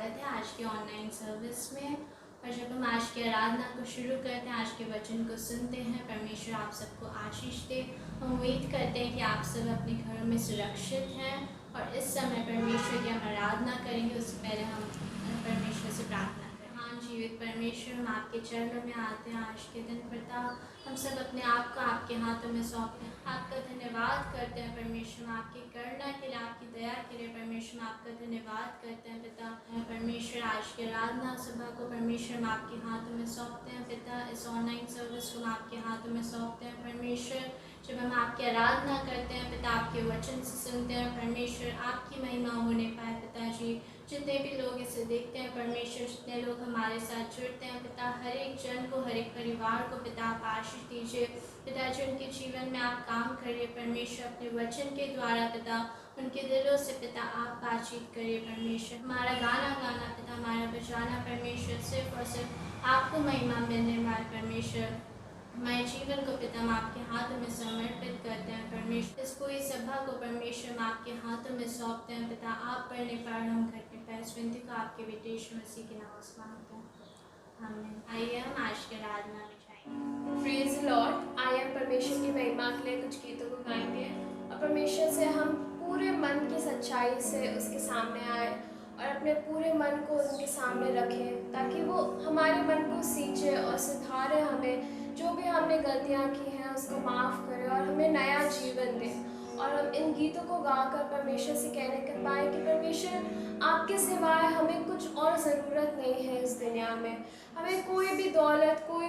स्वागत है आज की ऑनलाइन सर्विस में। और जब हम आज की आराधना को शुरू करते हैं, आज के वचन को सुनते हैं, परमेश्वर आप सबको आशीष दे। हम उम्मीद करते हैं कि आप सब अपने घरों में सुरक्षित हैं और इस समय परमेश्वर की हम आराधना करेंगे। उससे पहले हम परमेश्वर से प्रार्थना करें। हाँ जीवित परमेश्वर, हम आपके चरणों में आते हैं आज के दिन। पिता, हम सब अपने आप को आपके हाथों में सौंपते हैं। आपका धन्यवाद करते हैं परमेश्वर, आपकी करुणा के लिए, आपकी दया के लिए परमेश्वर आपका धन्यवाद करते हैं। पिता परमेश्वर, आज की आराधना सभा को परमेश्वर हम आपके हाथों में सौंपते हैं। पिता, इस ऑनलाइन सर्विस को हम आपके हाथों में सौंपते हैं। परमेश्वर, जब हम आपकी आराधना करते हैं पिता, आपके वचन से सुनते हैं परमेश्वर, आपकी महिमा होने पाए। पिताजी, जितने भी लोग इसे देखते हैं परमेश्वर, जितने लोग हमारे साथ जुड़ते हैं पिता, हर एक जन को, हर एक परिवार को पिता आप आशीष दीजिए। पिताजी, उनके जीवन में आप काम करिए परमेश्वर, अपने वचन के द्वारा पिता, उनके दिलों से पिता आप बातचीत करिए परमेश्वर। हमारा गाना गाना पिता, हमारा बजाना परमेश्वर सिर्फ और सिर्फ आपको महिमा मिलने वाले परमेश्वर। हमारे जीवन को पिता हम आपके हाथों में समर्पित करते हैं परमेश्वर। इस पूरी सभा को परमेश्वर हम आपके हाथों में सौंपते हैं पिता, आप पढ़ने पाए, हम घटने पाए। इस विनती को आपके बेटे यीशु मसीह के नाम से मांगते हैं, आमीन। आइए हम आज के आराधना में जाएंगे। Praise the Lord. आइए हम परमेश्वर की महिमा के लिए कुछ गीतों को गाएंगे और परमेश्वर से हम पूरे मन की सच्चाई से उसके सामने आए और अपने पूरे मन को उनके सामने रखें, ताकि वो हमारे मन को सींचे और सुधारे, हमें जो भी हमने गलतियाँ की हैं उसको माफ़ करे और हमें नया जीवन दे। और हम इन गीतों को गाकर परमेश्वर से कहने कर पाए कि परमेश्वर, आपके सिवाय हमें कुछ और ज़रूरत नहीं है इस दुनिया में। हमें कोई भी दौलत, कोई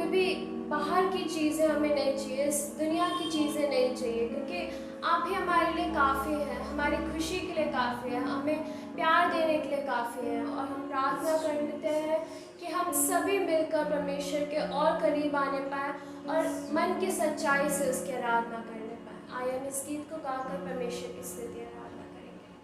भी बाहर की चीज़ें हमें नहीं चाहिए, इस दुनिया की चीज़ें नहीं चाहिए, क्योंकि आप ही हमारे लिए काफ़ी हैं, हमारी खुशी के लिए काफ़ी है, हमें प्यार देने के लिए काफ़ी है। और हम प्रार्थना कर लेते हैं कि हम सभी मिलकर परमेश्वर के और करीब आने पाए और मन की सच्चाई से उसकी आराधना करने पाए। आइए हम इस गीत को गाकर परमेश्वर की स्तुति आराधना करेंगे।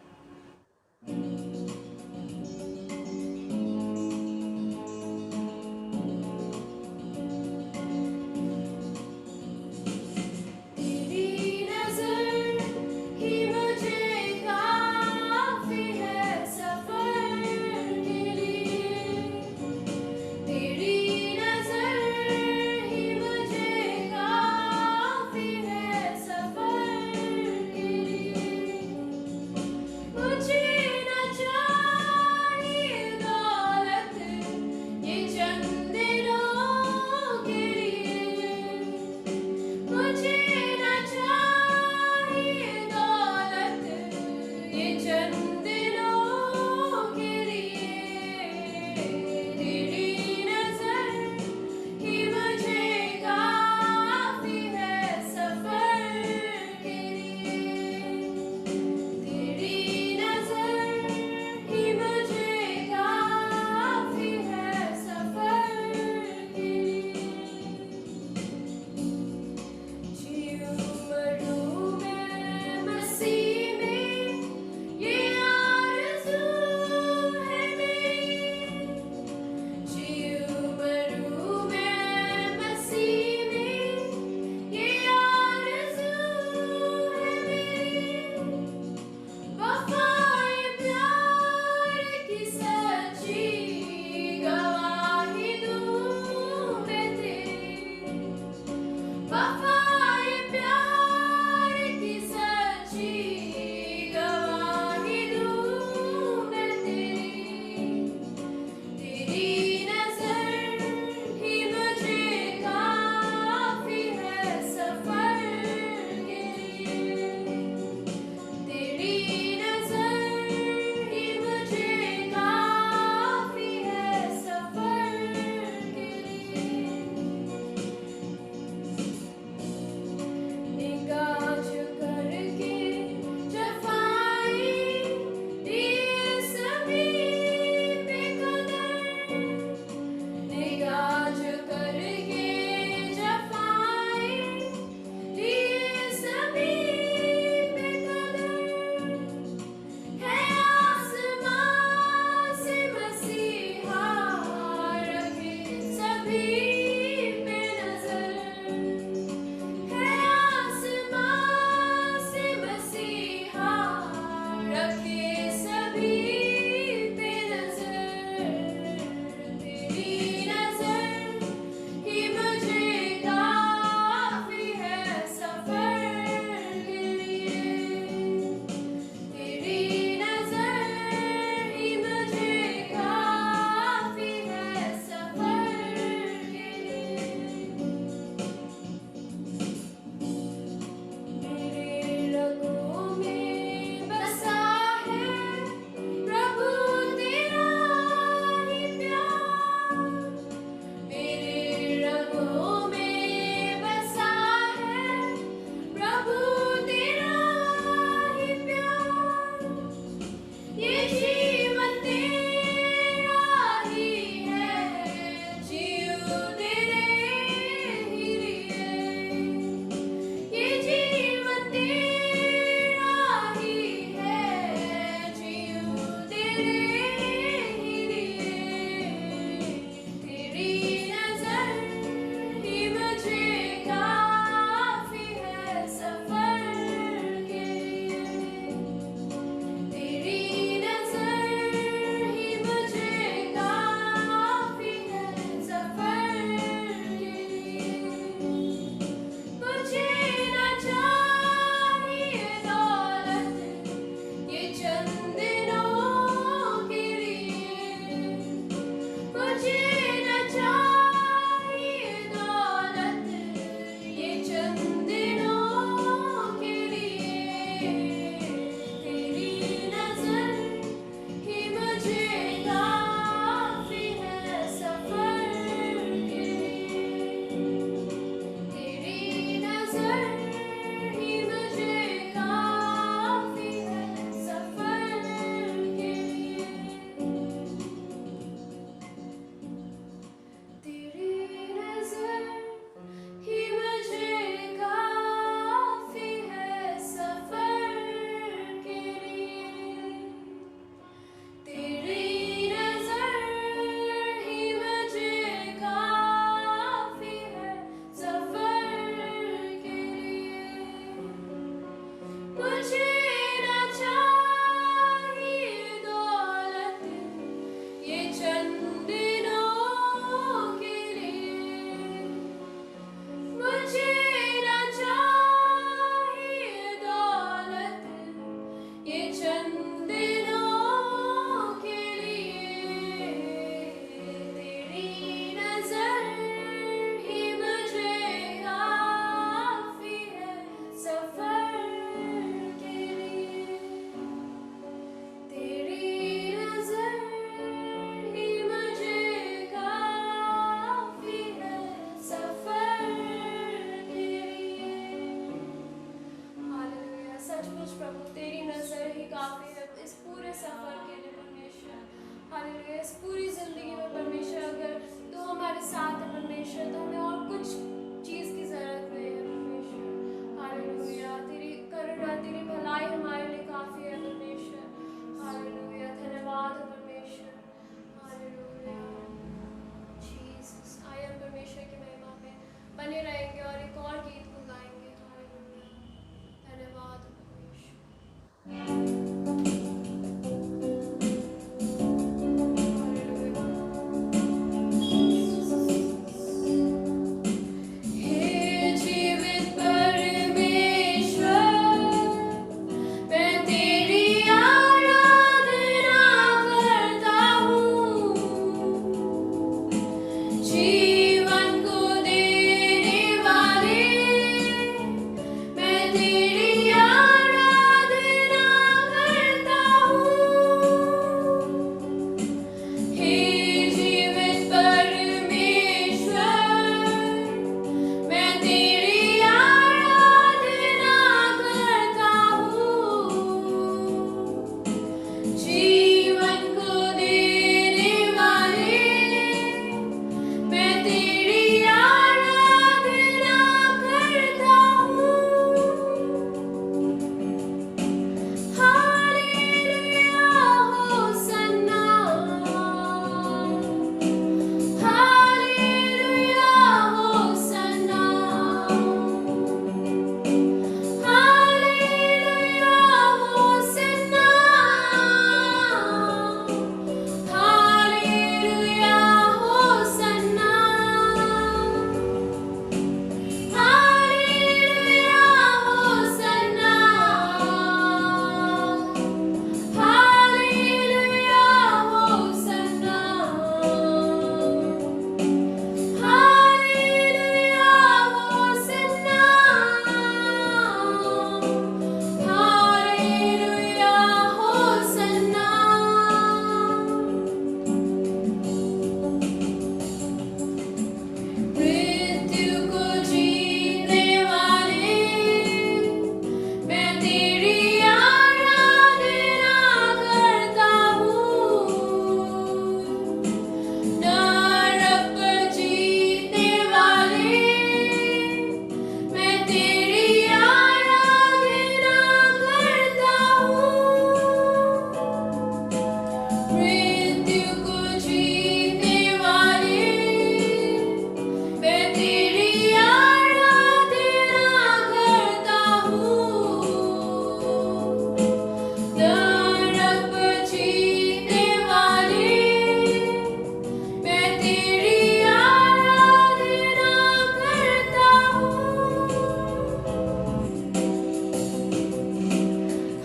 साथ है परमेश्वर, तो हमें और कुछ चीज़ की ज़रूरत नहीं है परमेश्वर। हालेलुया, तेरी करुणा, तेरी भलाई हमारे लिए काफ़ी है परमेश्वर। हालेलुया, धन्यवाद हो परमेश्वर। Hallelujah Jesus. आइए हम परमेश्वर की महिमा में बने रहेंगे और एक और गीत को गाएंगे। हालेलुया, धन्यवाद हो परमेश्वर। हे जीवित परमेश्वर, मैं तेरी आराधना करता हूँ। जीवन को देने वाले, मैं तेरी आराधना करता हूँ। हे जीवित परमेश्वर, मैं तेरी आराधना करता हूँ। जीवन को देने वाले, मैं तेरी आराधना करता हूँ। Hallelujah Hosanna, hallelujah Hosanna, hallelujah Hosanna, hallelujah Hosanna, hallelujah Hosanna, hallelujah Hosanna, hallelujah Hosanna, hallelujah Hosanna. मृत्यु को जीतने वाले, मैं तेरी आराधना करता हूँ। नरक पर जीतने वाले, मैं तेरी आराधना करता हूँ। मृत्यु को जीतने वाले, मैं तेरी आराधना करता हूँ। नरक पर जीतने वाले, मैं तेरी आराधना करता हूँ।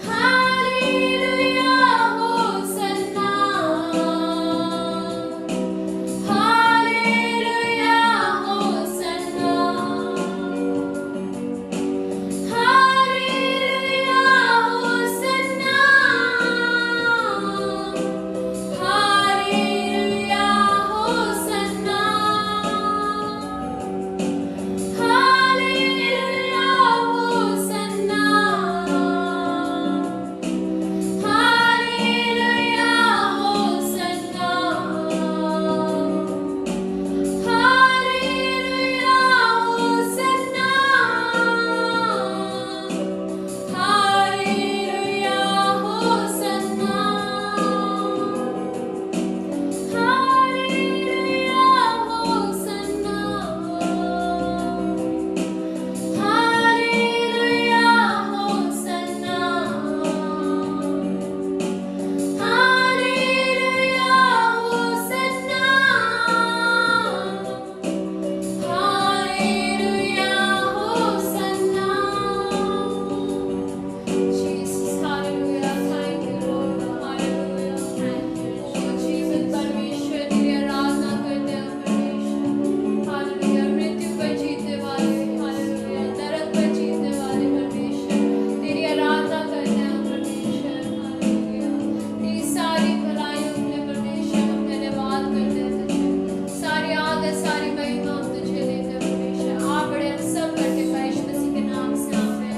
Hallelujah Hosanna, hallelujah Hosanna, hallelujah Hosanna, hallelujah Hosanna, hallelujah Hosanna, hallelujah Hosanna, hallelujah Hosanna, hallelujah Hosanna, hallelujah Hosanna, hallelujah Hosanna, hallelujah Hosanna, hallelujah Hosanna. Jesus, hallelujah, thank you Lord, hallelujah, thank you Lord, जीवित परमेश्वर तेरी आराधना करते हैं परमेश्वर, hallelujah. मृत्यु पर जीतने वाले, हालेलुया, नरक पर जीतने वाले परमेश्वर, तेरी आराधना करते हैं परमेश्वर, हालेलुया। तेरी सारी भलाइयों के लिए परमेश्वर हम धन्यवाद करते हैं तुझे, सारी आदर सारी महिमा हम तुझे देते हैं परमेश्वर। आप बड़े हम सब करके यीशु मसीह के नाम से, आमीन।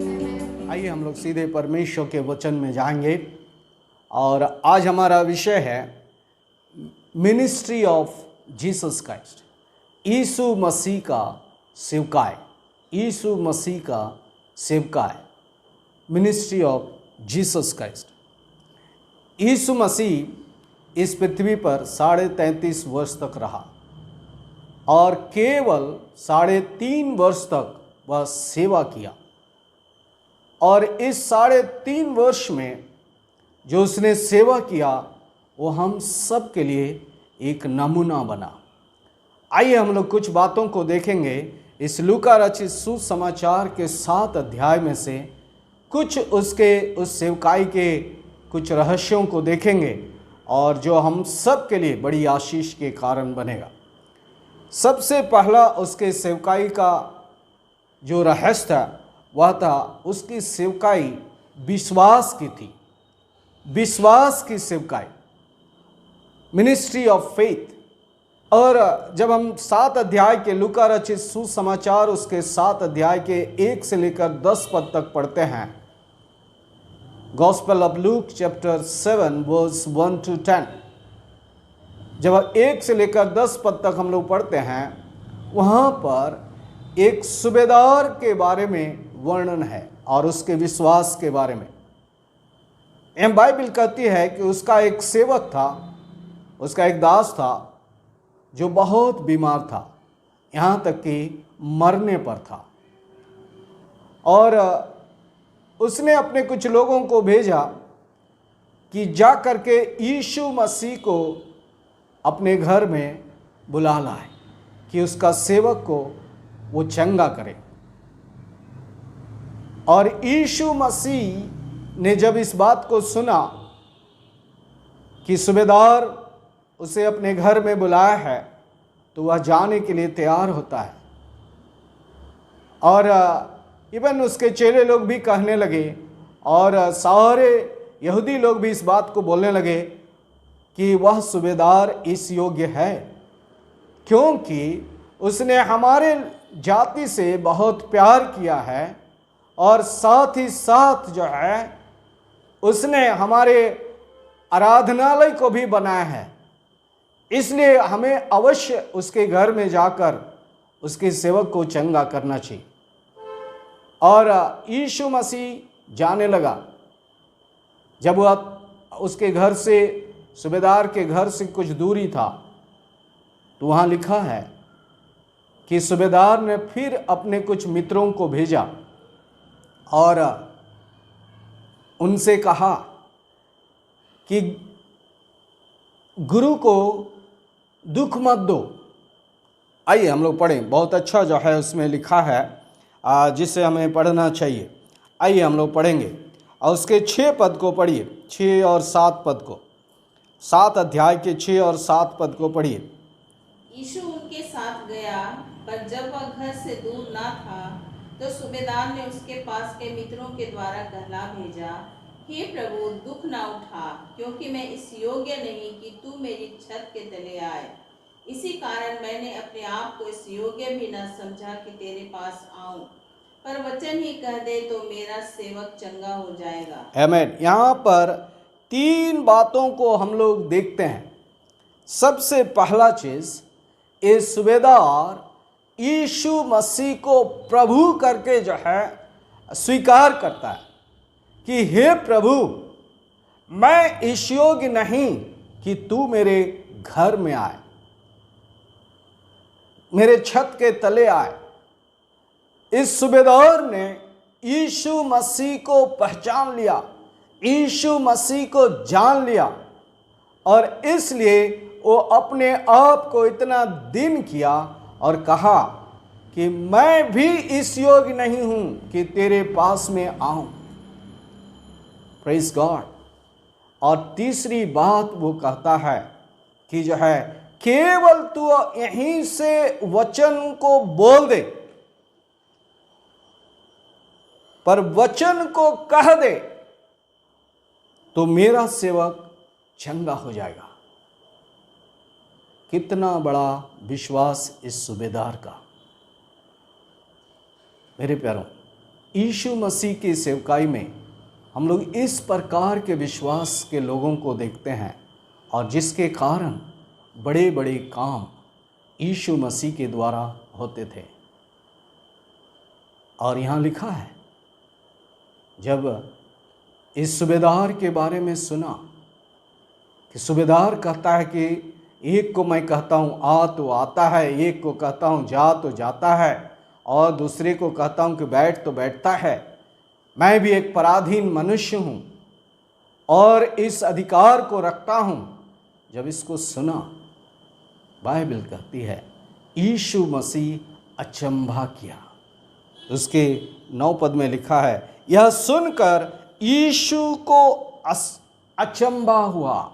आमीन। आइए हम लोग सीधे परमेश्वर के वचन में जाएंगे और आज हमारा विषय है मिनिस्ट्री ऑफ जीसस क्राइस्ट, यीशु मसीह का सेवकाय, यीशु मसीह का सेवकाय, मिनिस्ट्री ऑफ जीसस क्राइस्ट। यीशु मसीह इस पृथ्वी पर 33.5 वर्ष तक रहा और केवल 3.5 वर्ष तक वह सेवा किया। और इस 3.5 वर्ष में जो उसने सेवा किया वो हम सब के लिए एक नमूना बना। आइए हम लोग कुछ बातों को देखेंगे इस लूका रचित सुसमाचार के 7 अध्याय में से कुछ उसके उस सेवकाई के कुछ रहस्यों को देखेंगे और जो हम सब के लिए बड़ी आशीष के कारण बनेगा। सबसे पहला उसके सेवकाई का जो रहस्य था वह था उसकी सेवकाई विश्वास की थी, विश्वास की सेवकाई, मिनिस्ट्री ऑफ फेथ। और जब हम 7 अध्याय के लूका रचित सुसमाचार उसके 7 अध्याय के 1 से लेकर 10 पद तक पढ़ते हैं, Gospel of Luke chapter 7 verse 1 to 10, जब 1 से लेकर 10 पद तक हम लोग पढ़ते हैं, वहाँ पर एक सूबेदार के बारे में वर्णन है और उसके विश्वास के बारे में। यह बाइबल कहती है कि उसका एक सेवक था, उसका एक दास था जो बहुत बीमार था, यहाँ तक कि मरने पर था। और उसने अपने कुछ लोगों को भेजा कि जा करके यीशु मसीह को अपने घर में बुला लाए कि उसका सेवक को वो चंगा करे। और यीशु मसीह ने जब इस बात को सुना कि सूबेदार उसे अपने घर में बुलाया है तो वह जाने के लिए तैयार होता है। और इवन उसके चेले लोग भी कहने लगे और सारे यहूदी लोग भी इस बात को बोलने लगे कि वह सूबेदार इस योग्य है, क्योंकि उसने हमारे जाति से बहुत प्यार किया है और साथ ही साथ जो है उसने हमारे आराधनालय को भी बनाया है। इसलिए हमें अवश्य उसके घर में जाकर उसके सेवक को चंगा करना चाहिए। और यीशु मसीह जाने लगा। जब वह उसके घर से, सूबेदार के घर से कुछ दूरी था, तो वहाँ लिखा है कि सूबेदार ने फिर अपने कुछ मित्रों को भेजा और उनसे कहा कि गुरु को दुख मत दो। आइए हम लोग पढ़ें, बहुत अच्छा जो है उसमें लिखा है जिसे हमें पढ़ना चाहिए। आइए हम लोग पढ़ेंगे और उसके 6 पद को पढ़िए, 6 और 7 पद को, 7 अध्याय के 6 और 7 पद को पढ़िए। यीशु उनके साथ गया, पर जब वह घर से दूर ना था तो सूबेदार ने उसके पास के मित्रों के द्वारा कहला भेजा, हे प्रभु, दुख ना उठा, क्योंकि मैं इस योग्य नहीं कि तू मेरी छत के तले आए। इसी कारण मैंने अपने आप को इस योग्य भी न समझा कि तेरे पास आऊं, पर वचन ही कह दे तो मेरा सेवक चंगा हो जाएगा। आमीन। यहाँ पर 3 बातों को हम लोग देखते हैं। सबसे पहला चीज, ये सूबेदार यीशु मसीह को प्रभु करके जो है स्वीकार करता है कि हे प्रभु, मैं इस योग्य नहीं कि तू मेरे घर में आए, मेरे छत के तले आए। इस सूबेदार ने यीशु मसीह को पहचान लिया, यीशु मसीह को जान लिया और इसलिए वो अपने आप को इतना दीन किया और कहा कि मैं भी इस योग्य नहीं हूं कि तेरे पास में आऊं। Praise God. और तीसरी बात वो कहता है कि जो है केवल तू यहीं से वचन को बोल दे, पर वचन को कह दे तो मेरा सेवक चंगा हो जाएगा। कितना बड़ा विश्वास इस सूबेदार का। मेरे प्यारों, यीशु मसीह की सेवकाई में हम लोग इस प्रकार के विश्वास के लोगों को देखते हैं और जिसके कारण बड़े बड़े काम यीशु मसीह के द्वारा होते थे। और यहाँ लिखा है, जब इस सूबेदार के बारे में सुना कि सूबेदार कहता है कि एक को मैं कहता हूँ आ तो आता है, एक को कहता हूँ जा तो जाता है, और दूसरे को कहता हूँ कि बैठ तो बैठता है, मैं भी एक पराधीन मनुष्य हूँ और इस अधिकार को रखता हूँ। जब इसको सुना, बाइबल कहती है यीशु मसीह अचंभा किया। उसके 9 पद में लिखा है, यह सुनकर यीशु को अचंभा हुआ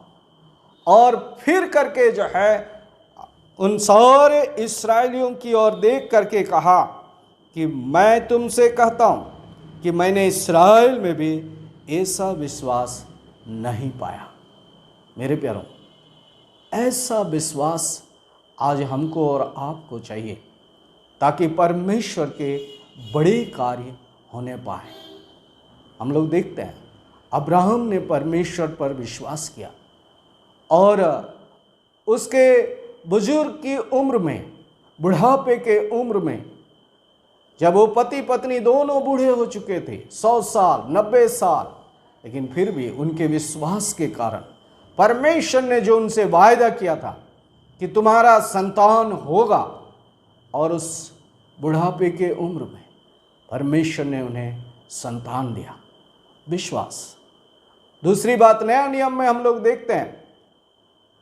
और फिर करके जो है उन सारे इस्राएलियों की ओर देख करके कहा कि मैं तुमसे कहता हूँ कि मैंने इस्राएल में भी ऐसा विश्वास नहीं पाया। मेरे प्यारों, ऐसा विश्वास आज हमको और आपको चाहिए ताकि परमेश्वर के बड़े कार्य होने पाए। हम लोग देखते हैं अब्राहम ने परमेश्वर पर विश्वास किया और उसके बुजुर्ग की उम्र में, बुढ़ापे के उम्र में, जब वो पति पत्नी दोनों बूढ़े हो चुके थे, 100 साल 90 साल, लेकिन फिर भी उनके विश्वास के कारण परमेश्वर ने जो उनसे वायदा किया था कि तुम्हारा संतान होगा, और उस बुढ़ापे के उम्र में परमेश्वर ने उन्हें संतान दिया। विश्वास। दूसरी बात, नया नियम में हम लोग देखते हैं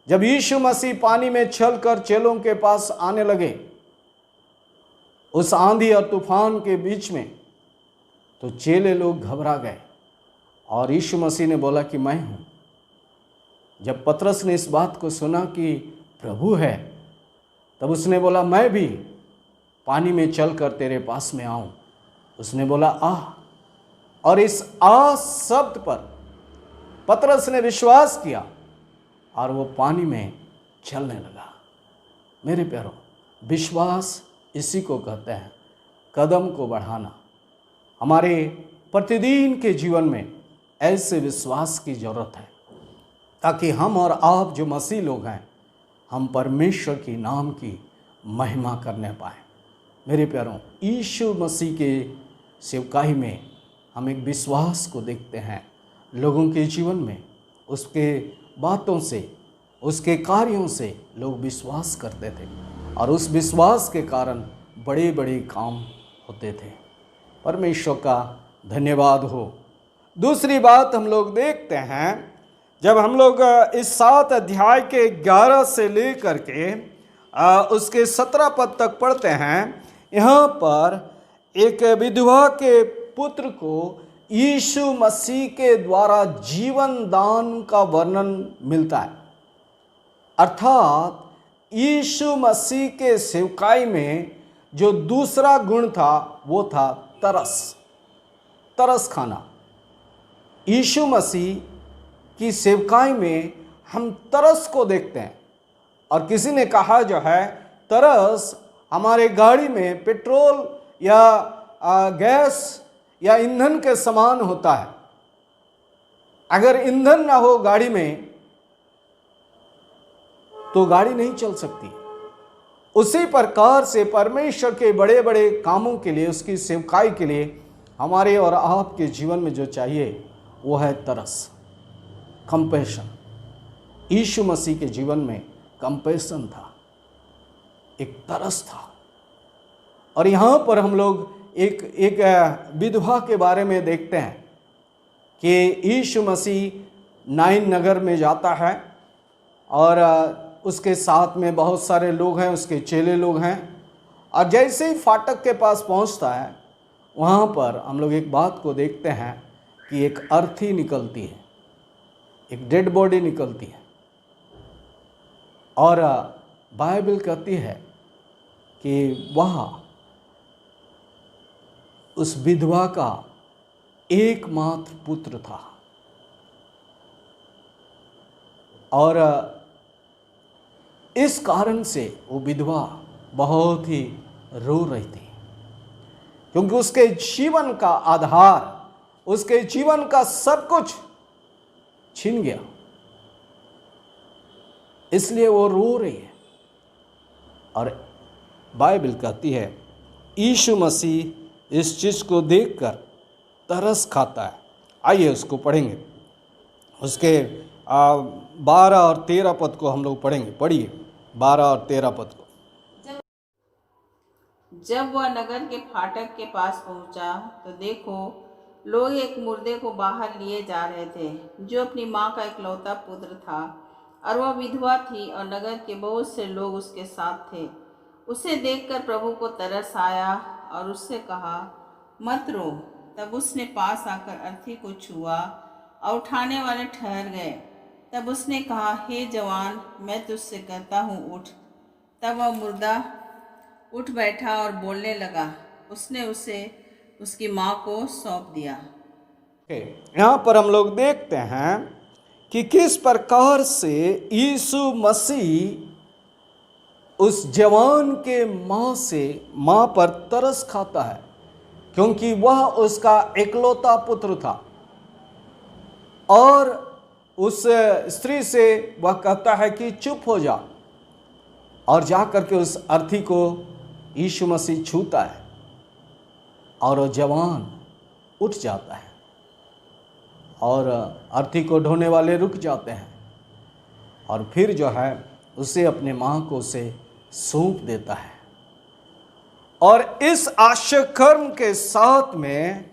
जब यीशु मसीह पानी में चलकर चेलों के पास आने लगे उस आंधी और तूफान के बीच में, तो चेले लोग घबरा गए और यीशु मसीह ने बोला कि मैं हूँ। जब पतरस ने इस बात को सुना कि प्रभु है, तब उसने बोला मैं भी पानी में चलकर तेरे पास में आऊँ। उसने बोला आ, और इस आ शब्द पर पतरस ने विश्वास किया और वो पानी में चलने लगा। मेरे प्यारों, विश्वास इसी को कहते हैं, कदम को बढ़ाना। हमारे प्रतिदिन के जीवन में ऐसे विश्वास की ज़रूरत है ताकि हम और आप जो मसीह लोग हैं, हम परमेश्वर की नाम की महिमा करने पाएँ। मेरे प्यारों, यीशु मसीह के सेवकाई में हम एक विश्वास को देखते हैं। लोगों के जीवन में उसके बातों से, उसके कार्यों से लोग विश्वास करते थे और उस विश्वास के कारण बड़े बड़े काम होते थे। परमेश्वर का धन्यवाद हो। दूसरी बात हम लोग देखते हैं, जब हम लोग इस 7 अध्याय के 11 से लेकर के उसके 17 पद तक पढ़ते हैं, यहाँ पर एक विधवा के पुत्र को यीशु मसीह के द्वारा जीवन दान का वर्णन मिलता है। अर्थात यीशु मसीह के सेवकाई में जो दूसरा गुण था वो था तरस खाना। यीशु मसीह की सेवकाई में हम तरस को देखते हैं। और किसी ने कहा जो है तरस हमारे गाड़ी में पेट्रोल या गैस या ईंधन के समान होता है। अगर ईंधन ना हो गाड़ी में तो गाड़ी नहीं चल सकती। उसी प्रकार से परमेश्वर के बड़े बड़े कामों के लिए, उसकी सेवकाई के लिए हमारे और आपके जीवन में जो चाहिए वो है तरस, कंपैशन। यीशु मसीह के जीवन में कंपैशन था, एक तरस था। और यहाँ पर हम लोग एक विधवा के बारे में देखते हैं कि यीशु मसीह नाइन नगर में जाता है और उसके साथ में बहुत सारे लोग हैं, उसके चेले लोग हैं। और जैसे ही फाटक के पास पहुंचता है, वहाँ पर हम लोग एक बात को देखते हैं कि एक अर्थी निकलती है, एक डेड बॉडी निकलती है। और बाइबल कहती है कि वह उस विधवा का एकमात्र पुत्र था। और इस कारण से वो विधवा बहुत ही रो रही थी, क्योंकि उसके जीवन का आधार, उसके जीवन का सब कुछ छिन गया, इसलिए वो रो रही है। और बाइबल कहती है यीशु मसीह इस चीज़ को देखकर तरस खाता है। आइए उसको पढ़ेंगे, उसके 12 और 13 पद को हम लोग पढ़ेंगे। पढ़िए 12 और 13 पद को। जब वह नगर के फाटक के पास पहुंचा तो देखो, लोग एक मुर्दे को बाहर लिए जा रहे थे, जो अपनी माँ का इकलौता पुत्र था, और वह विधवा थी, और नगर के बहुत से लोग उसके साथ थे। उसे देखकर प्रभु को तरस आया और उससे कहा, मत रो। तब उसने पास आकर अर्थी को छुआ और उठाने वाले ठहर गए। तब उसने कहा, हे जवान, मैं तुझसे कहता हूँ, उठ। तब वह मुर्दा उठ बैठा और बोलने लगा। उसने उसे उसकी माँ को सौंप दिया। यहाँ पर हम लोग देखते हैं कि किस प्रकार से यीशु मसीह उस जवान के माँ पर तरस खाता है, क्योंकि वह उसका इकलौता पुत्र था। और उस स्त्री से वह कहता है कि चुप हो जा, और जा करके उस अर्थी को यीशु मसीह छूता है और वो जवान उठ जाता है, और अर्थी को ढोने वाले रुक जाते हैं, और फिर जो है उसे अपने माँ को उसे सौंप देता है। और इस आश्चर्यकर्म के साथ में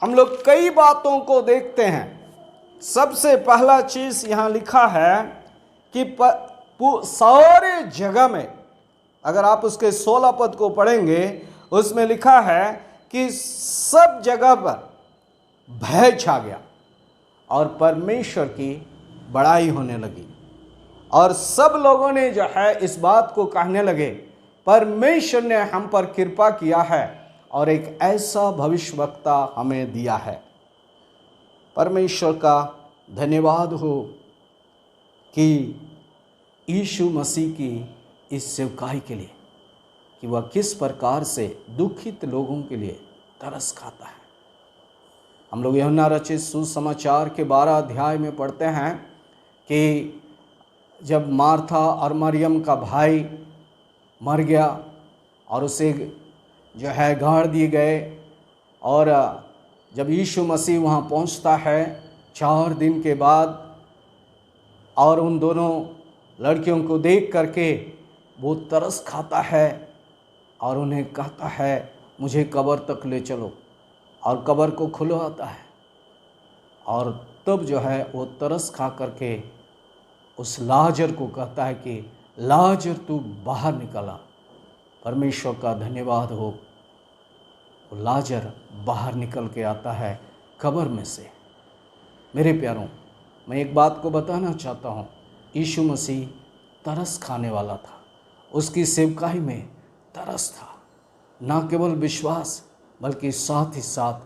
हम लोग कई बातों को देखते हैं। सबसे पहला चीज़ यहाँ लिखा है कि सारे जगह में, अगर आप उसके 16 पद को पढ़ेंगे, उसमें लिखा है कि सब जगह पर भय छा गया और परमेश्वर की बड़ाई होने लगी, और सब लोगों ने जो है इस बात को कहने लगे, परमेश्वर ने हम पर कृपा किया है और एक ऐसा भविष्यवक्ता हमें दिया है। परमेश्वर का धन्यवाद हो कि यीशु मसीह की इस सेवकाई के लिए, कि वह किस प्रकार से दुखित लोगों के लिए तरस खाता है। हम लोग यूहन्ना रचित सुसमाचार के 12 अध्याय में पढ़ते हैं कि जब मार्था और मरियम का भाई मर गया और उसे जो है गाड़ दिए गए, और जब यीशु मसीह वहाँ पहुँचता है 4 दिन के बाद, और उन दोनों लड़कियों को देख करके वो तरस खाता है और उन्हें कहता है, मुझे कब्र तक ले चलो, और कब्र को खुलवाता है। और तब जो है वो तरस खा करके उस लाजर को कहता है कि लाजर तू बाहर निकला। परमेश्वर का धन्यवाद हो, वो लाजर बाहर निकल के आता है कब्र में से। मेरे प्यारों, मैं एक बात को बताना चाहता हूँ, यीशु मसीह तरस खाने वाला था, उसकी सेवकाई में तरस था, ना केवल विश्वास बल्कि साथ ही साथ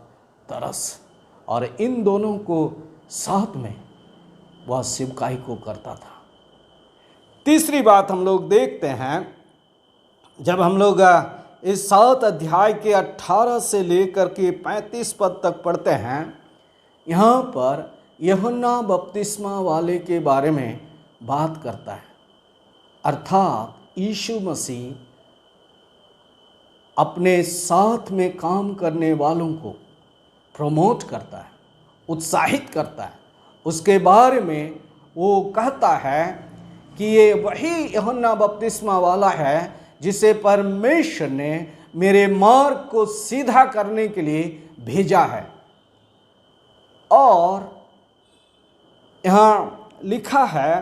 तरस, और इन दोनों को साथ में वह सेवकाई को करता था। तीसरी बात हम लोग देखते हैं, जब हम लोग इस 7 अध्याय के 18 से लेकर के 35 पद तक पढ़ते हैं, यहाँ पर यूहन्ना बपतिस्मा वाले के बारे में बात करता है। अर्थात यीशु मसीह अपने साथ में काम करने वालों को प्रमोट करता है, उत्साहित करता है। उसके बारे में वो कहता है कि ये वही यूहन्ना बपतिस्मा वाला है जिसे परमेश्वर ने मेरे मार्ग को सीधा करने के लिए भेजा है। और यहाँ लिखा है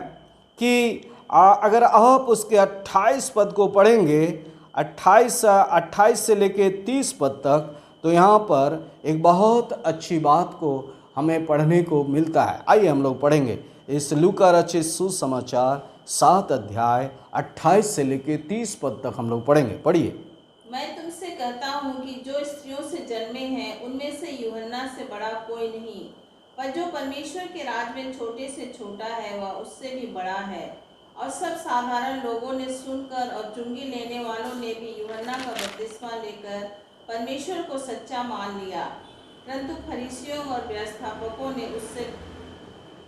कि अगर आप उसके 28 पद को पढ़ेंगे, 28 से लेके 30 पद तक, तो यहाँ पर एक बहुत अच्छी बात को हमें पढ़ने को मिलता है। आइए हम लोग पढ़ेंगे इस लूका रचित सुसमाचार 7 अध्याय 28 से लेके 30 पद तक हम लोग पढ़ेंगे। पढ़िए। मैं तुमसे कहता हूँ कि जो स्त्रियों से जन्मे हैं उनमें से यूहन्ना से बड़ा कोई नहीं, पर जो परमेश्वर के राज में छोटे से छोटा है वह उससे भी बड़ा है। और सब साधारण लोगों ने सुनकर और चुंगी लेने वालों ने भी यूहन्ना का बपतिस्मा लेकर परमेश्वर को सच्चा मान लिया, परंतु फरीसियों और व्यवस्थापकों ने उससे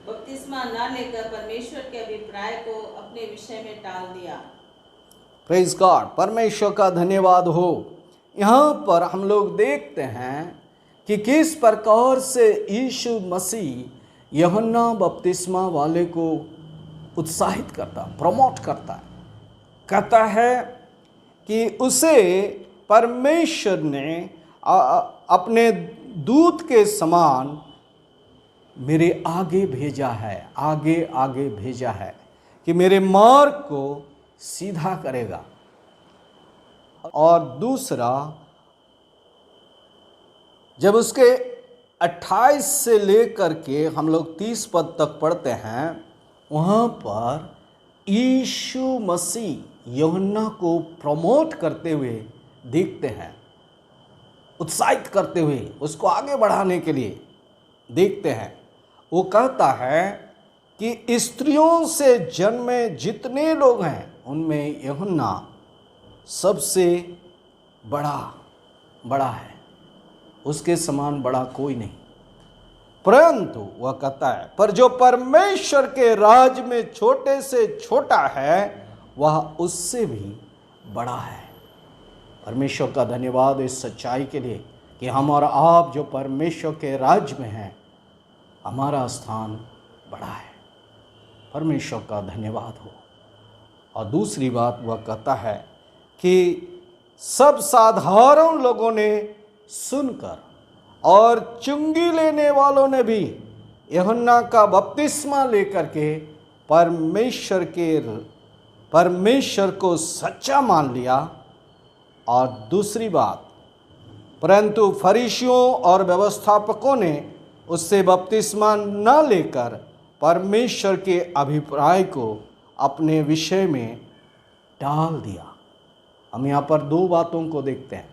बपतिस्मा न लेकर परमेश्वर के अभिप्राय को अपने विषय में टाल दिया। प्रेज गॉड, परमेश्वर का धन्यवाद हो। यहाँ पर हम लोग देखते हैं कि किस प्रकार से यीशु मसीह यूहन्ना बपतिस्मा वाले को उत्साहित करता, प्रमोट करता है। कहता है कि उसे परमेश्वर ने अपने दूत के समान मेरे आगे भेजा है, आगे आगे भेजा है कि मेरे मार्ग को सीधा करेगा। और दूसरा, जब उसके 28 से लेकर के हम लोग 30 पद तक पढ़ते हैं, वहाँ पर यीशु मसीह यूहन्ना को प्रमोट करते हुए देखते हैं, उत्साहित करते हुए उसको आगे बढ़ाने के लिए देखते हैं। वो कहता है कि स्त्रियों से जन्मे जितने लोग हैं उनमें यूहन्ना सबसे बड़ा है, उसके समान बड़ा कोई नहीं। परंतु वह कहता है, पर जो परमेश्वर के राज में छोटे से छोटा है वह उससे भी बड़ा है। परमेश्वर का धन्यवाद इस सच्चाई के लिए कि हम और आप जो परमेश्वर के राज्य में हैं, हमारा स्थान बड़ा है। परमेश्वर का धन्यवाद हो। और दूसरी बात वह कहता है कि सब साधारण लोगों ने सुनकर और चुंगी लेने वालों ने भी यूहन्ना का बपतिस्मा लेकर के परमेश्वर को सच्चा मान लिया। और दूसरी बात, परंतु फरीसियों और व्यवस्थापकों ने उससे बपतिस्मा न लेकर परमेश्वर के अभिप्राय को अपने विषय में डाल दिया। हम यहाँ पर दो बातों को देखते हैं,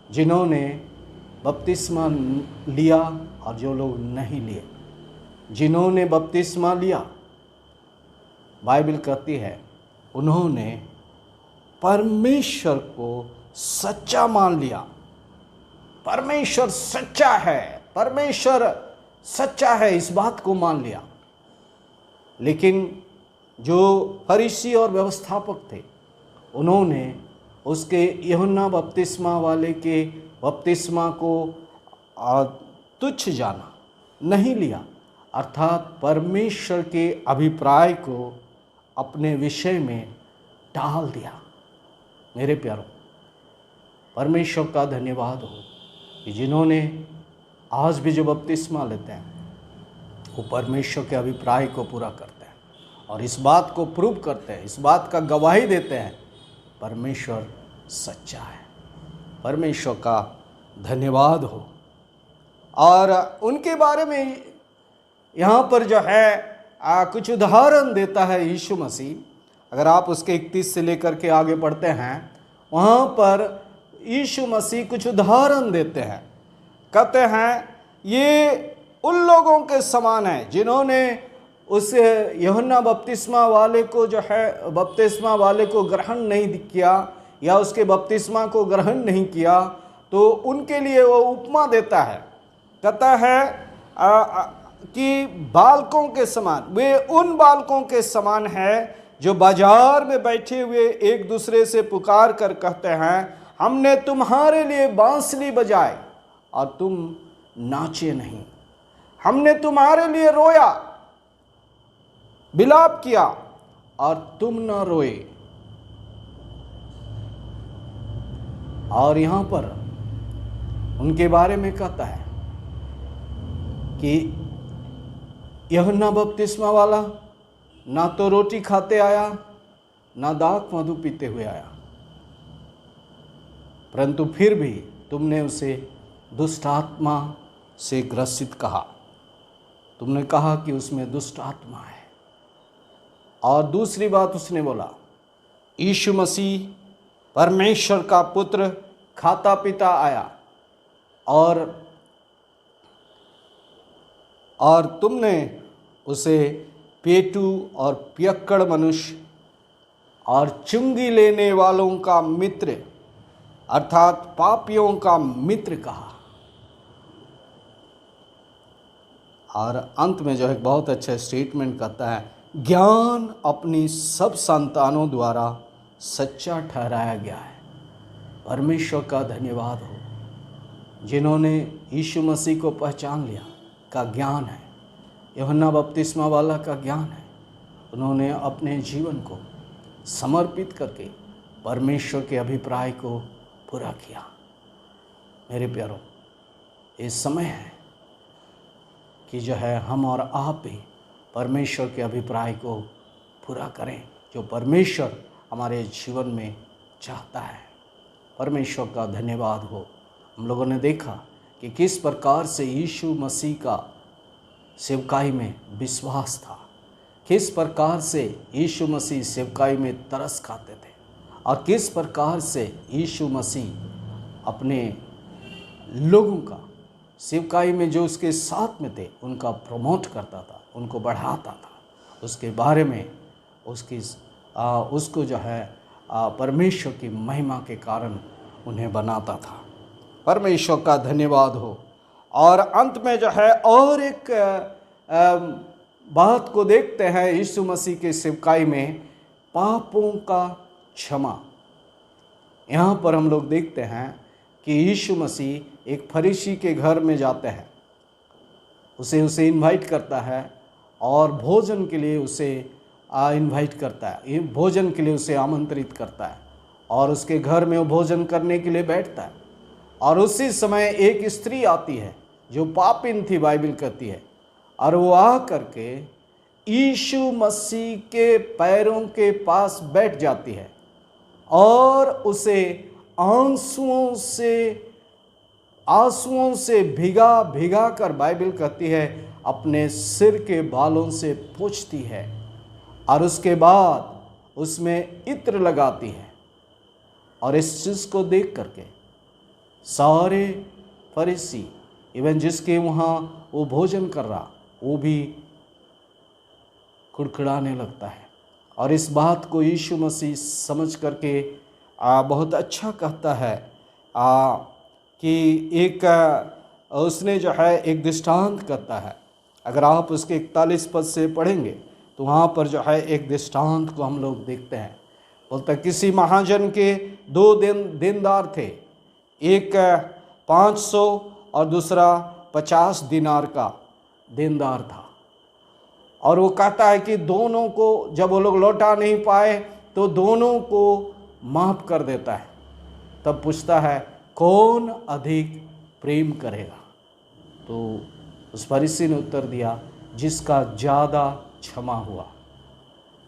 जिन्होंने बपतिस्मा लिया और जो लोग नहीं लिए। जिन्होंने बपतिस्मा लिया, बाइबल कहती है, उन्होंने परमेश्वर को सच्चा मान लिया। परमेश्वर सच्चा है, परमेश्वर सच्चा है, इस बात को मान लिया। लेकिन जो फरीसी और व्यवस्थापक थे, उन्होंने उसके यूहन्ना बपतिस्मा वाले के बपतिस्मा को तुच्छ जाना, नहीं लिया, अर्थात परमेश्वर के अभिप्राय को अपने विषय में डाल दिया। मेरे प्यारों, परमेश्वर का धन्यवाद हो कि जिन्होंने आज भी जो बपतिस्मा लेते हैं वो परमेश्वर के अभिप्राय को पूरा करते हैं और इस बात को प्रूव करते हैं, इस बात का गवाही देते हैं, परमेश्वर सच्चा है। परमेश्वर का धन्यवाद हो। और उनके बारे में यहाँ पर जो है कुछ उदाहरण देता है यीशु मसीह। अगर आप उसके 31 से लेकर के आगे पढ़ते हैं, वहाँ पर यीशु मसीह कुछ उदाहरण देते हैं। कहते हैं ये उन लोगों के समान है जिन्होंने उस यूहन्ना बपतिस्मा वाले को जो है बपतिस्मा वाले को ग्रहण नहीं किया या उसके बपतिस्मा को ग्रहण नहीं किया, तो उनके लिए वो उपमा देता है। कहता है कि बालकों के समान, वे उन बालकों के समान है जो बाजार में बैठे हुए एक दूसरे से पुकार कर कहते हैं, हमने तुम्हारे लिए बांसुरी बजाई और तुम नाचे नहीं, हमने तुम्हारे लिए रोया विलाप किया और तुम न रोए। और यहां पर उनके बारे में कहता है कि यूहन्ना बपतिस्मा वाला ना तो रोटी खाते आया, ना दाख मधु पीते हुए आया, परंतु फिर भी तुमने उसे दुष्ट आत्मा से ग्रसित कहा। तुमने कहा कि उसमें दुष्ट आत्मा है। और दूसरी बात उसने बोला, यीशु मसीह परमेश्वर का पुत्र खाता पीता आया और तुमने उसे पेटू और पियक्कड़ मनुष्य और चुंगी लेने वालों का मित्र अर्थात पापियों का मित्र कहा। और अंत में जो है बहुत अच्छा स्टेटमेंट करता है, ज्ञान अपनी सब संतानों द्वारा सच्चा ठहराया गया है। परमेश्वर का धन्यवाद हो। जिन्होंने यीशु मसीह को पहचान लिया का ज्ञान है, यूहन्ना बपतिस्मा वाला का ज्ञान है, उन्होंने अपने जीवन को समर्पित करके परमेश्वर के अभिप्राय को पूरा किया। मेरे प्यारों, ये समय है कि जो है हम और आप भी परमेश्वर के अभिप्राय को पूरा करें, जो परमेश्वर हमारे जीवन में चाहता है। परमेश्वर का धन्यवाद हो। हम लोगों ने देखा कि किस प्रकार से यीशु मसीह का सेवकाई में विश्वास था, किस प्रकार से यीशु मसीह सेवकाई में तरस खाते थे, और किस प्रकार से यीशु मसीह अपने लोगों का सेवकाई में जो उसके साथ में थे उनका प्रमोट करता था, उनको बढ़ाता था, उसके बारे में उसको जो है परमेश्वर की महिमा के कारण उन्हें बनाता था। परमेश्वर का धन्यवाद हो। और अंत में जो है और एक बात को देखते हैं यीशु मसीह के सेवकाई में, पापों का क्षमा। यहाँ पर हम लोग देखते हैं कि यीशु मसीह एक फरीसी के घर में जाते हैं, उसे इनवाइट करता है और भोजन के लिए उसे इनवाइट करता है, भोजन के लिए उसे आमंत्रित करता है और उसके घर में वो भोजन करने के लिए बैठता है। और उसी समय एक स्त्री आती है जो पापिन थी, बाइबल कहती है, और वो आ करके यीशु मसीह के पैरों के पास बैठ जाती है और उसे आंसुओं से भिगा कर, बाइबल कहती है, अपने सिर के बालों से पोंछती है और उसके बाद उसमें इत्र लगाती है। और इस चीज़ को देख करके सारे फरीसी, इवन जिसके वहाँ वो भोजन कर रहा, वो भी कुड़कुड़ाने लगता है। और इस बात को यीशु मसीह समझ करके बहुत अच्छा कहता है कि उसने जो है एक दृष्टांत करता है। अगर आप उसके 41 पद से पढ़ेंगे तो वहाँ पर जो है एक दृष्टांत को हम लोग देखते हैं। बोलता है, किसी महाजन के 2 देनदार थे, एक 500 और दूसरा 50 दिनार का देनदार था। और वो कहता है कि दोनों को, जब वो लोग लौटा नहीं पाए तो दोनों को माफ़ कर देता है। तब पूछता है, कौन अधिक प्रेम करेगा? तो उस फरीसी ने उत्तर दिया, जिसका ज़्यादा क्षमा हुआ।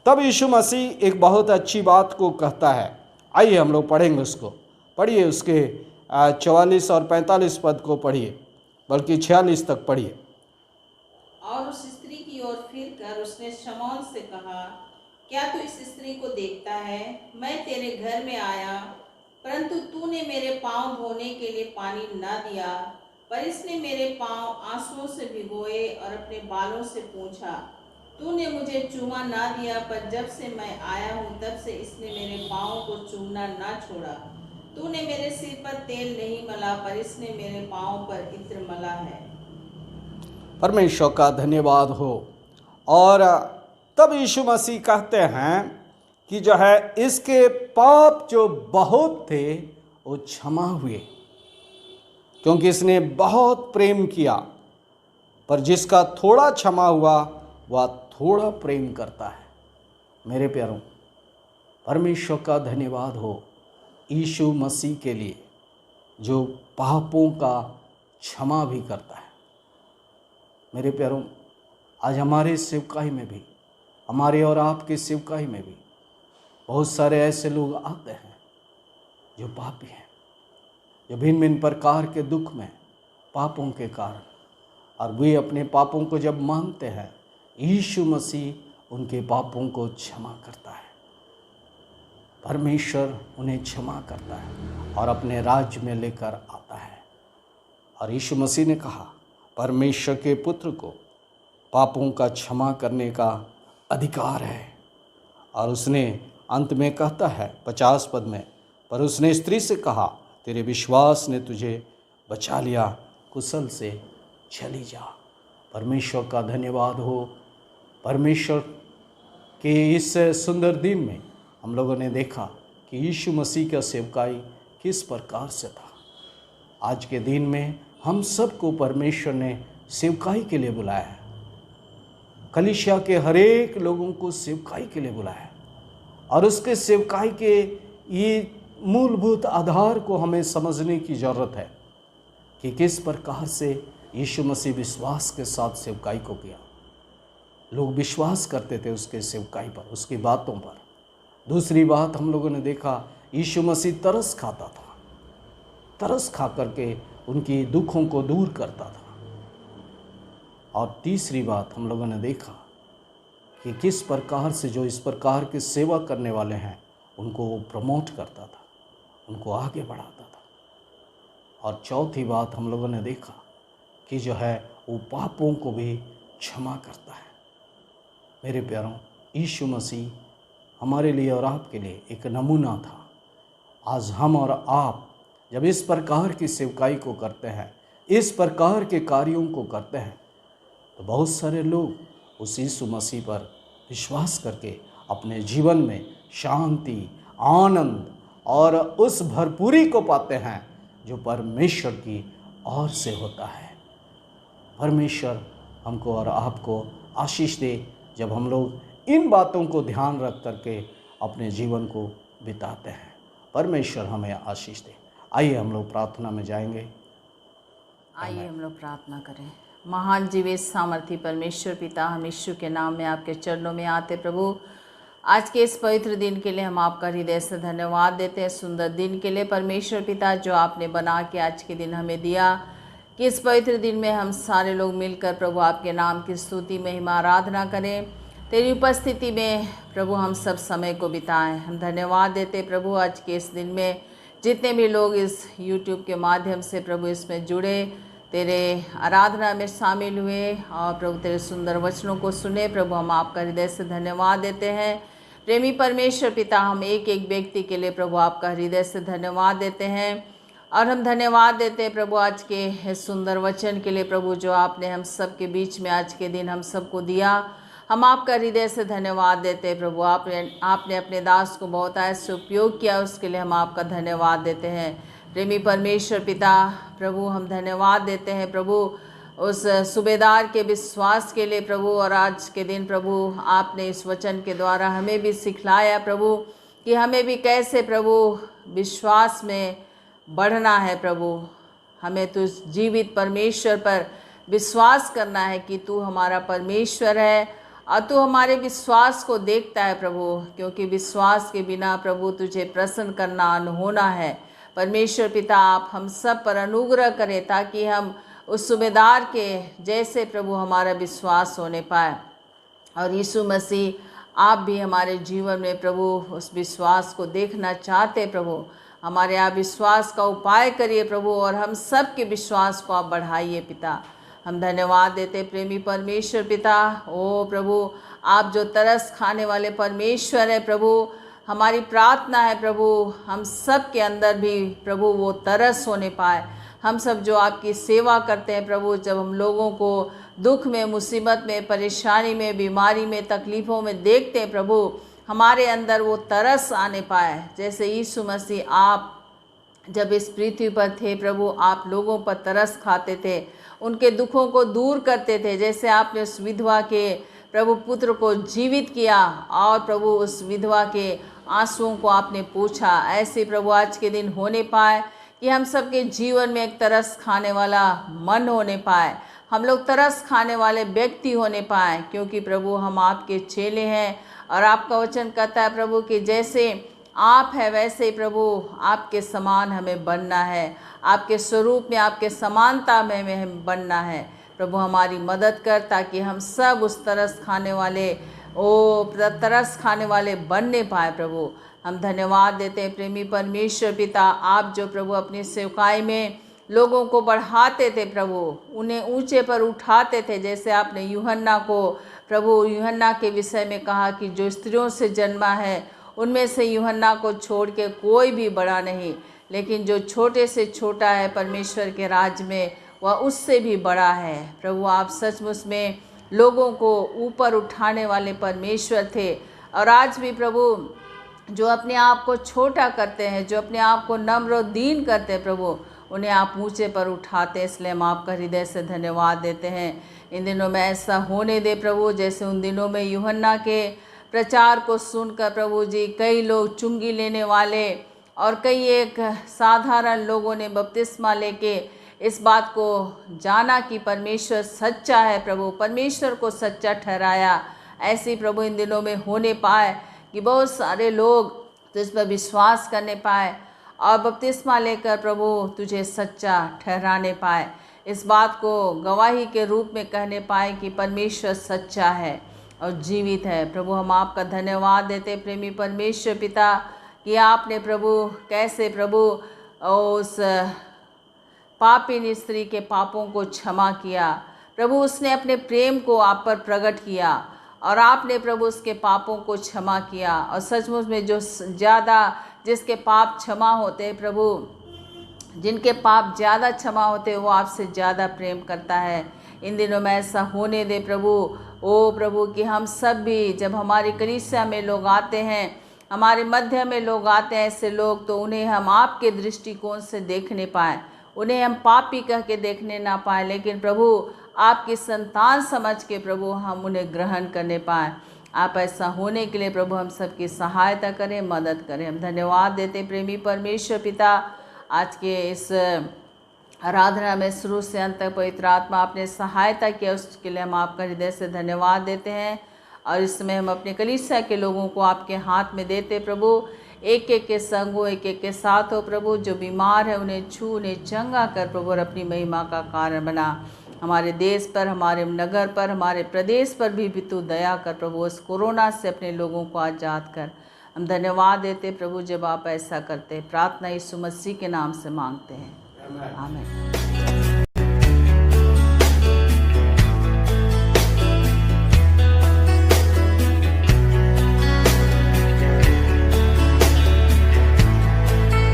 तब यीशु मसीह एक बहुत अच्छी बात को कहता है। आइए हम लोग पढ़ेंगे उसको। पढ़िए उसके 44 और 45 पद को पढ़िए, बल्कि 46 तक पढ़िए। और उस स्त्री की ओर फिर कर उसने शमौन से कहा, क्या तू इस स्त्री को देखता है? मैं तेरे घर में आया, परंतु तूने मेरे पांव धोने के लिए पानी न दिया, पर इसने मेरे पांव आंसुओं से भिगोए और अपने बालों से पोंछा। तूने मुझे चूमा ना दिया, पर जब से मैं आया हूँ तब से इसने मेरे पाँव को चूमना ना छोड़ा। तूने मेरे सिर पर तेल नहीं मला, पर इसने मेरे पाँव पर इत्र मला है। परमेश्वर का धन्यवाद हो। और तब यीशु मसीह कहते हैं कि जो है इसके पाप जो बहुत थे वो क्षमा हुए, क्योंकि इसने बहुत प्रेम किया। पर जिसका थोड़ा क्षमा हुआ वह थोड़ा प्रेम करता है। मेरे प्यारों, परमेश्वर का धन्यवाद हो यीशु मसीह के लिए जो पापों का क्षमा भी करता है। मेरे प्यारों, आज हमारे सेवकाई में भी, हमारे और आपके सेवकाई में भी बहुत सारे ऐसे लोग आते हैं जो पापी हैं, जो भिन्न भिन्न प्रकार के दुख में पापों के कारण, और वे अपने पापों को जब मानते हैं, यीशु मसीह उनके पापों को क्षमा करता है। परमेश्वर उन्हें क्षमा करता है और अपने राज्य में लेकर आता है। और यीशु मसीह ने कहा, परमेश्वर के पुत्र को पापों का क्षमा करने का अधिकार है। और उसने अंत में कहता है 50 पद में, पर उसने स्त्री से कहा, तेरे विश्वास ने तुझे बचा लिया, कुशल से चली जा। परमेश्वर का धन्यवाद हो। परमेश्वर के इस सुंदर दिन में हम लोगों ने देखा कि यीशु मसीह का सेवकाई किस प्रकार से था। आज के दिन में हम सबको परमेश्वर ने सेवकाई के लिए बुलाया है। कलीसिया के हर एक लोगों को सेवकाई के लिए बुलाया है और उसके सेवकाई के ये मूलभूत आधार को हमें समझने की ज़रूरत है कि किस प्रकार से यीशु मसीह विश्वास के साथ सेवकाई को किया। लोग विश्वास करते थे उसके सेवकाई पर, उसकी बातों पर। दूसरी बात हम लोगों ने देखा, यीशु मसीह तरस खाता था, तरस खा करके उनकी दुखों को दूर करता था। और तीसरी बात हम लोगों ने देखा कि किस प्रकार से जो इस प्रकार की सेवा करने वाले हैं उनको वो प्रमोट करता था, उनको आगे बढ़ाता था। और चौथी बात हम लोगों ने देखा कि जो है वो पापों को भी क्षमा करता है। मेरे प्यारों, यीशु मसीह हमारे लिए और आपके लिए एक नमूना था। आज हम और आप जब इस प्रकार की सेवकाई को करते हैं, इस प्रकार के कार्यों को करते हैं, तो बहुत सारे लोग उस यीशु मसीह पर विश्वास करके अपने जीवन में शांति, आनंद और उस भरपूरी को पाते हैं जो परमेश्वर की ओर से होता है। परमेश्वर हमको और आपको आशीष दे जब हम लोग इन बातों को ध्यान रख करके अपने जीवन को बिताते हैं। परमेश्वर हमें आशीष दे। आइए हम लोग प्रार्थना में जाएंगे। आइए हम लोग प्रार्थना करें। महान जीवेश सामर्थी परमेश्वर पिता, हम यीशु के नाम में आपके चरणों में आते प्रभु। आज के इस पवित्र दिन के लिए हम आपका हृदय से धन्यवाद देते हैं। सुंदर दिन के लिए परमेश्वर पिता जो आपने बना के आज के दिन हमें दिया, कि इस पवित्र दिन में हम सारे लोग मिलकर प्रभु आपके नाम की स्तुति महिमा आराधना करें। तेरी उपस्थिति में प्रभु हम सब समय को बिताएं। हम धन्यवाद देते प्रभु आज के इस दिन में जितने भी लोग इस YouTube के माध्यम से प्रभु इसमें जुड़े, तेरे आराधना में शामिल हुए और प्रभु तेरे सुंदर वचनों को सुने। प्रभु हम आपका हृदय से धन्यवाद देते हैं। प्रेमी परमेश्वर पिता, हम एक एक व्यक्ति के लिए प्रभु आपका हृदय से धन्यवाद देते हैं और हम धन्यवाद देते हैं प्रभु आज के इस सुंदर वचन के लिए प्रभु जो आपने हम सब के बीच में आज के दिन हम सबको दिया। हम आपका हृदय से धन्यवाद देते हैं प्रभु। आपने अपने दास को बहुत ऐसे उपयोग किया, उसके लिए हम आपका धन्यवाद देते हैं। प्रेमी परमेश्वर पिता प्रभु, हम धन्यवाद देते हैं प्रभु उस सूबेदार के विश्वास के लिए प्रभु। और आज के दिन प्रभु आपने इस वचन के द्वारा हमें भी सिखलाया प्रभु कि हमें भी कैसे प्रभु विश्वास में बढ़ना है प्रभु। हमें तो जीवित परमेश्वर पर विश्वास करना है कि तू हमारा परमेश्वर है और तू हमारे विश्वास को देखता है प्रभु, क्योंकि विश्वास के बिना प्रभु तुझे प्रसन्न करना अनहोना है। परमेश्वर पिता आप हम सब पर अनुग्रह करें ताकि हम उस सूबेदार के जैसे प्रभु हमारा विश्वास होने पाए। और यीशु मसीह आप भी हमारे जीवन में प्रभु उस विश्वास को देखना चाहते प्रभु। हमारे आप विश्वास का उपाय करिए प्रभु और हम सब के विश्वास को आप बढ़ाइए पिता। हम धन्यवाद देते प्रेमी परमेश्वर पिता। ओ प्रभु, आप जो तरस खाने वाले परमेश्वर है प्रभु, हमारी प्रार्थना है प्रभु हम सब के अंदर भी प्रभु वो तरस होने पाए। हम सब जो आपकी सेवा करते हैं प्रभु, जब हम लोगों को दुख में, मुसीबत में, परेशानी में, बीमारी में, तकलीफ़ों में देखते हैं प्रभु, हमारे अंदर वो तरस आने पाए। जैसे यीशु मसीह आप जब इस पृथ्वी पर थे प्रभु, आप लोगों पर तरस खाते थे, उनके दुखों को दूर करते थे। जैसे आपने उस विधवा के प्रभु पुत्र को जीवित किया और प्रभु उस विधवा के आंसुओं को आपने पूछा, ऐसे प्रभु आज के दिन होने पाए कि हम सबके जीवन में एक तरस खाने वाला मन होने पाए, हम लोग तरस खाने वाले व्यक्ति होने पाए, क्योंकि प्रभु हम आपके चेले हैं। और आपका वचन कहता है प्रभु कि जैसे आप है वैसे ही प्रभु आपके समान हमें बनना है, आपके स्वरूप में, आपके समानता में हमें बनना है। प्रभु हमारी मदद कर ताकि हम सब उस तरस खाने वाले बनने पाए प्रभु। हम धन्यवाद देते हैं प्रेमी परमेश्वर पिता, आप जो प्रभु अपनी सेवकाई में लोगों को बढ़ाते थे प्रभु, उन्हें ऊंचे पर उठाते थे। जैसे आपने यूहन्ना को प्रभु यूहन्ना के विषय में कहा कि जो स्त्रियों से जन्मा है उनमें से यूहन्ना को छोड़ के कोई भी बड़ा नहीं, लेकिन जो छोटे से छोटा है परमेश्वर के राज्य में वह उससे भी बड़ा है। प्रभु आप सचमुच में लोगों को ऊपर उठाने वाले परमेश्वर थे और आज भी प्रभु जो अपने आप को छोटा करते हैं, जो अपने आप को नम्र और दीन करते हैं प्रभु, उन्हें आप ऊंचे पर उठाते हैं। इसलिए हम आपका हृदय से धन्यवाद देते हैं। इन दिनों में ऐसा होने दे प्रभु, जैसे उन दिनों में यूहन्ना के प्रचार को सुनकर प्रभु जी कई लोग चुंगी लेने वाले और कई एक साधारण लोगों ने बपतिस्मा लेके इस बात को जाना कि परमेश्वर सच्चा है प्रभु, परमेश्वर को सच्चा ठहराया। ऐसी प्रभु इन दिनों में होने पाए कि बहुत सारे लोग तुझ पर विश्वास करने पाए और बपतिस्मा लेकर प्रभु तुझे सच्चा ठहराने पाए, इस बात को गवाही के रूप में कहने पाए कि परमेश्वर सच्चा है और जीवित है। प्रभु हम आपका धन्यवाद देते प्रेमी परमेश्वर पिता कि आपने प्रभु कैसे प्रभु उस पापिनी स्त्री के पापों को क्षमा किया प्रभु, उसने अपने प्रेम को आप पर प्रकट किया और आपने प्रभु उसके पापों को क्षमा किया। और सचमुच में जो ज़्यादा जिसके पाप क्षमा होते हैं प्रभु, जिनके पाप ज़्यादा क्षमा होते हैं वो आपसे ज़्यादा प्रेम करता है। इन दिनों में ऐसा होने दे प्रभु, ओ प्रभु कि हम सब भी जब हमारी कलीसिया में लोग आते हैं, हमारे मध्य में लोग आते हैं ऐसे लोग, तो उन्हें हम आपके दृष्टिकोण से देखने पाएँ, उन्हें हम पापी कह के देखने ना पाएँ, लेकिन प्रभु आपकी संतान समझ के प्रभु हम उन्हें ग्रहण करने पाएँ। आप ऐसा होने के लिए प्रभु हम सबकी सहायता करें, मदद करें। हम धन्यवाद देते प्रेमी परमेश्वर पिता, आज के इस आराधना में शुरू से अंत तक पवित्र आत्मा आपने सहायता किया, उसके लिए हम आपका हृदय से धन्यवाद देते हैं। और इसमें हम अपने कलीसिया के लोगों को आपके हाथ में देते प्रभु, एक एक के संग हो, एक एक के साथ हो प्रभु। जो बीमार है उन्हें छू, उन्हें चंगा कर प्रभु और अपनी महिमा का कारण बना। हमारे देश पर, हमारे नगर पर, हमारे प्रदेश पर भी तू दया कर प्रभु, उस कोरोना से अपने लोगों को आज़ाद कर। हम धन्यवाद देते प्रभु जब आप ऐसा करते। प्रार्थना यीशु मसीह के नाम से मांगते हैं, आमीन।